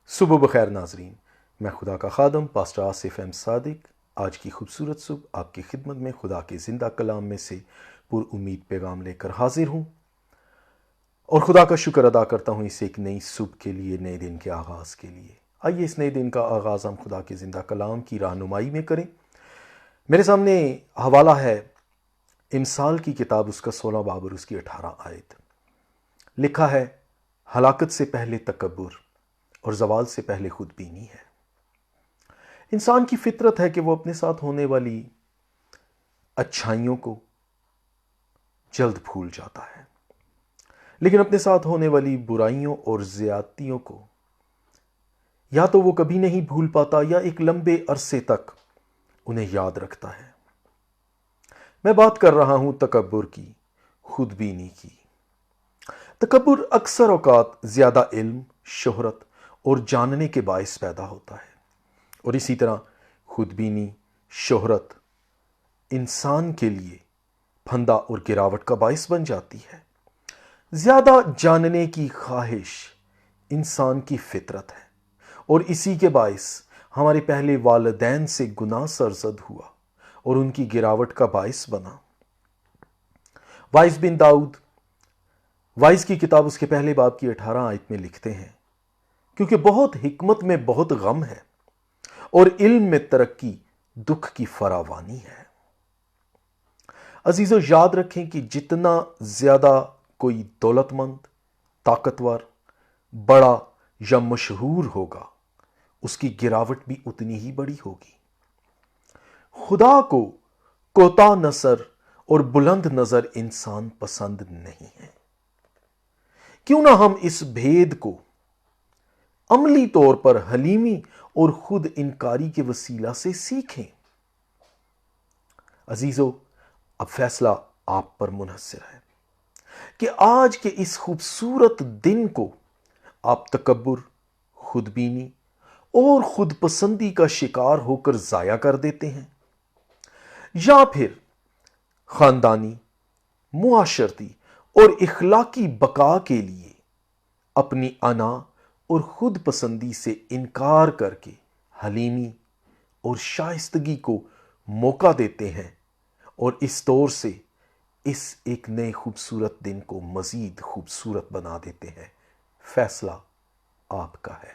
صبح بخیر ناظرین، میں خدا کا خادم پاسٹر آصف احمد صادق آج کی خوبصورت صبح آپ کی خدمت میں خدا کے زندہ کلام میں سے پر امید پیغام لے کر حاضر ہوں اور خدا کا شکر ادا کرتا ہوں اس ایک نئی صبح کے لیے، نئے دن کے آغاز کے لیے۔ آئیے اس نئے دن کا آغاز ہم خدا کے زندہ کلام کی رہنمائی میں کریں۔ میرے سامنے حوالہ ہے امثال کی کتاب، اس کا 16 باب اور اس کی 18 آیت۔ لکھا ہے، ہلاکت سے پہلے تکبر اور زوال سے پہلے خود بینی ہے۔ انسان کی فطرت ہے کہ وہ اپنے ساتھ ہونے والی اچھائیوں کو جلد بھول جاتا ہے، لیکن اپنے ساتھ ہونے والی برائیوں اور زیادتیوں کو یا تو وہ کبھی نہیں بھول پاتا یا ایک لمبے عرصے تک انہیں یاد رکھتا ہے۔ میں بات کر رہا ہوں تکبر کی، خود بینی کی۔ تکبر اکثر اوقات زیادہ علم، شہرت اور جاننے کے باعث پیدا ہوتا ہے، اور اسی طرح خود بینی، شہرت انسان کے لیے پھندا اور گراوٹ کا باعث بن جاتی ہے۔ زیادہ جاننے کی خواہش انسان کی فطرت ہے، اور اسی کے باعث ہمارے پہلے والدین سے گناہ سرزد ہوا اور ان کی گراوٹ کا باعث بنا۔ وائس بن داؤد وائس کی کتاب اس کے پہلے باب کی 18 آیت میں لکھتے ہیں، کیونکہ بہت حکمت میں بہت غم ہے اور علم میں ترقی دکھ کی فراوانی ہے۔ عزیزو، یاد رکھیں کہ جتنا زیادہ کوئی دولت مند، طاقتور، بڑا یا مشہور ہوگا، اس کی گراوٹ بھی اتنی ہی بڑی ہوگی۔ خدا کو کوتاہ نظر اور بلند نظر انسان پسند نہیں ہے۔ کیوں نہ ہم اس بھید کو عملی طور پر حلیمی اور خود انکاری کے وسیلہ سے سیکھیں۔ عزیزو، اب فیصلہ آپ پر منحصر ہے کہ آج کے اس خوبصورت دن کو آپ تکبر، خود بینی اور خود پسندی کا شکار ہو کر ضائع کر دیتے ہیں، یا پھر خاندانی، معاشرتی اور اخلاقی بقا کے لیے اپنی انا اور خود پسندی سے انکار کر کے حلیمی اور شائستگی کو موقع دیتے ہیں، اور اس طور سے اس ایک نئے خوبصورت دن کو مزید خوبصورت بنا دیتے ہیں۔ فیصلہ آپ کا ہے۔